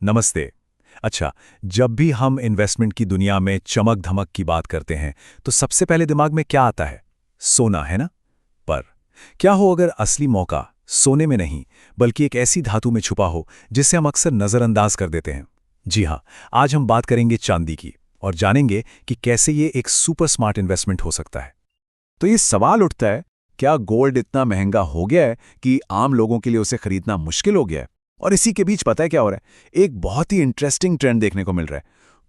नमस्ते। अच्छा, जब भी हम इन्वेस्टमेंट की दुनिया में चमक-धमक की बात करते हैं, तो सबसे पहले दिमाग में क्या आता है? सोना, है ना? पर क्या हो अगर असली मौका सोने में नहीं, बल्कि एक ऐसी धातु में छुपा हो, जिसे हम अक्सर नज़रअंदाज कर देते हैं? जी हाँ, आज हम बात करेंगे चांदी की और जानेंगे कि कैसे ये एक सुपर स्मार्ट इन्वेस्टमेंट हो सकता है। तो ये सवाल उठता है, क्या गोल्ड इतना महंगा हो गया है कि आम लोगों के लिए उसे खरीदना मुश्किल हो गया है? और इसी के बीच पता है क्या हो रहा है? एक बहुत ही इंटरेस्टिंग ट्रेंड देखने को मिल रहा है।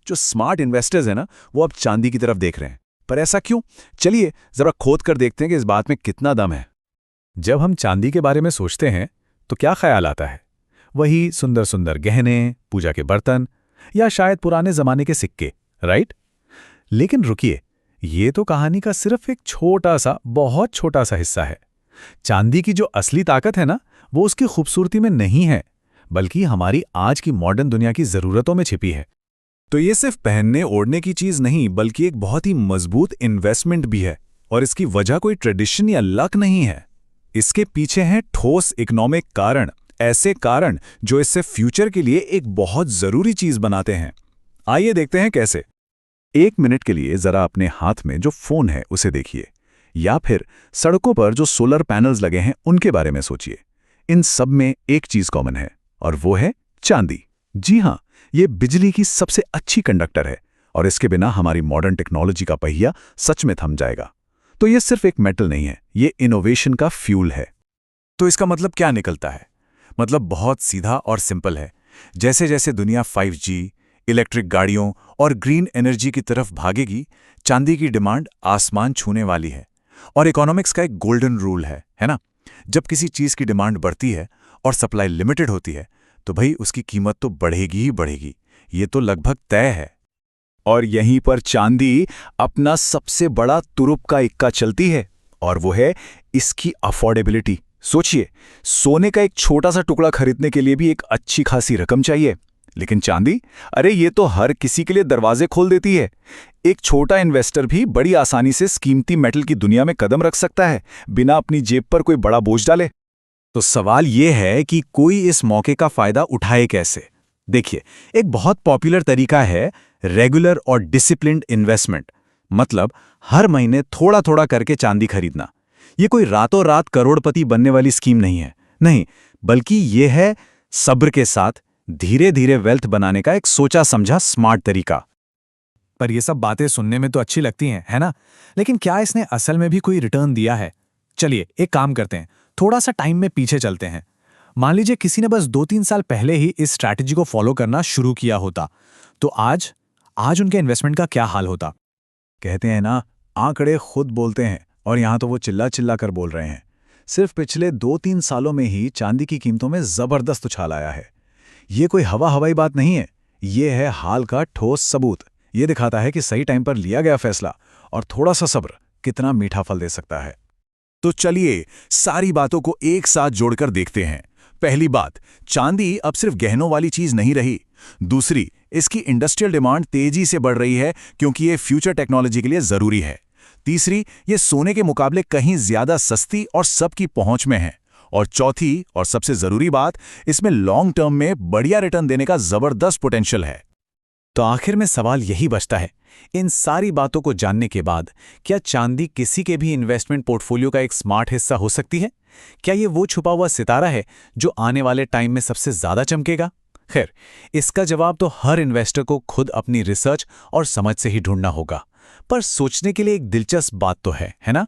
जो स्मार्ट इन्वेस्टर्स हैं ना, वो अब चांदी की तरफ देख रहे हैं। पर ऐसा क्यों? चलिए जरा खोद कर देखते हैं कि इस बात में कितना दम है। जब हम चांदी के बारे में सोचते हैं, तो क्या ख्याल आता है? वही सुंदर-सुंदर गहने, पूजा के बर्तन या शायद पुराने जमाने के सिक्के, राइट? लेकिन रुकिए, ये तो कहानी का सिर्फ एक छोटा-सा, बहुत छोटा-सा हिस्सा है। चांदी की जो असली ताकत है ना, वो उसकी खूबसूरती में नहीं है, बल्कि हमारी आज की मॉडर्न दुनिया की ज़रूरतों में छिपी है। तो ये सिर्फ पहनने ओढ़ने की चीज़ नहीं, बल्कि एक बहुत ही मजबूत इन्वेस्टमेंट भी है। और इसकी वजह कोई ट्रेडिशन या लक नहीं है। इसके पीछे हैं ठोस इकोनॉमिक कारण, ऐसे कारण जो इससे फ्यूचर के लिए एक बहुत ज़रूरी चीज़ बनाते हैं। आइए देखते हैं कैसे। एक मिनट के लिए जरा अपने हाथ में जो फोन है उसे देखिए, या फिर सड़कों पर जो सोलर पैनल्स लगे हैं उनके बारे में सोचिए। इन सब में एक चीज कॉमन है, और वो है चांदी। जी हाँ, ये बिजली की सबसे अच्छी कंडक्टर है, और इसके बिना हमारी मॉडर्न टेक्नोलॉजी का पहिया सच में थम जाएगा। तो ये सिर्फ एक मेटल नहीं है, ये इनोवेशन का फ्यूल है। तो इसका मतलब क्या निकलता है? मतलब बहुत सीधा और सिंपल है। जैसे जैसे दुनिया 5G, इलेक्ट्रिक गाड़ियों और ग्रीन एनर्जी की तरफ भागेगी, चांदी की डिमांड आसमान छूने वाली है। और इकोनॉमिक्स का एक गोल्डन रूल है ना? जब किसी चीज़ की डिमांड बढ़ती है और सप्लाई लिमिटेड होती है, तो भाई उसकी कीमत तो बढ़ेगी ही बढ़ेगी। ये तो लगभग तय है। और यहीं पर चांदी अपना सबसे बड़ा तुरुप का इक्का चलती है, और वो है इसकी अफोर्डेबिलिटी। सोचिए, सोने का एक छोटा सा टुकड़ा खरीदने के लिए भी एक अच्छी खासी रकम चाहिए, लेकिन चांदी, अरे ये तो हर किसी के लिए दरवाजे खोल देती है। एक छोटा इन्वेस्टर भी बड़ी आसानी से इस कीमती मेटल की दुनिया में कदम रख सकता है, बिना अपनी जेब पर कोई बड़ा बोझ डाले। तो सवाल ये है कि कोई इस मौके का फायदा उठाए कैसे? देखिए, एक बहुत पॉपुलर तरीका है रेगुलर और डिसिप्लिन्ड इन्वेस्टमेंट। मतलब हर महीने थोड़ा थोड़ा करके चांदी खरीदना। ये कोई रातों रात करोड़पति बनने वाली स्कीम नहीं है, नहीं, बल्कि ये है सब्र के साथ धीरे धीरे वेल्थ बनाने का एक सोचा समझा स्मार्ट तरीका। पर ये सब बातें सुनने में तो अच्छी लगती हैं, है ना? लेकिन क्या इसने असल में भी कोई रिटर्न दिया है? चलिए, एक काम करते हैं, थोड़ा सा टाइम में पीछे चलते हैं। मान लीजिए किसी ने बस 2-3 साल पहले ही इस स्ट्रैटेजी को फॉलो करना शुरू किया होता, तो आज आज उनके इन्वेस्टमेंट का क्या हाल होता? कहते हैं ना, आंकड़े खुद बोलते हैं, और यहां तो वो चिल्ला चिल्ला कर बोल रहे हैं। सिर्फ पिछले 2-3 सालों में ही चांदी की कीमतों में जबरदस्त उछाल आया है। ये कोई हवाई बात नहीं है, ये है हाल का ठोस सबूत। ये दिखाता है कि सही टाइम पर लिया गया फैसला और थोड़ा सा सब्र कितना मीठा फल दे सकता है। तो चलिए सारी बातों को एक साथ जोड़कर देखते हैं। पहली बात, चांदी अब सिर्फ गहनों वाली चीज नहीं रही। दूसरी, इसकी इंडस्ट्रियल डिमांड तेजी से बढ़ रही है, क्योंकि ये फ्यूचर टेक्नोलॉजी के लिए जरूरी है। तीसरी, ये सोने के मुकाबले कहीं ज्यादा सस्ती और सबकी पहुंच में है। और चौथी और सबसे जरूरी बात, इसमें लॉन्ग टर्म में बढ़िया रिटर्न देने का जबरदस्त पोटेंशियल है। तो आखिर में सवाल यही बचता है, इन सारी बातों को जानने के बाद क्या चांदी किसी के भी इन्वेस्टमेंट पोर्टफोलियो का एक स्मार्ट हिस्सा हो सकती है? क्या ये वो छुपा हुआ सितारा है जो आने वाले टाइम में सबसे ज्यादा चमकेगा? खैर, इसका जवाब तो हर इन्वेस्टर को खुद अपनी रिसर्च और समझ से ही ढूंढना होगा। पर सोचने के लिए एक दिलचस्प बात तो है ना?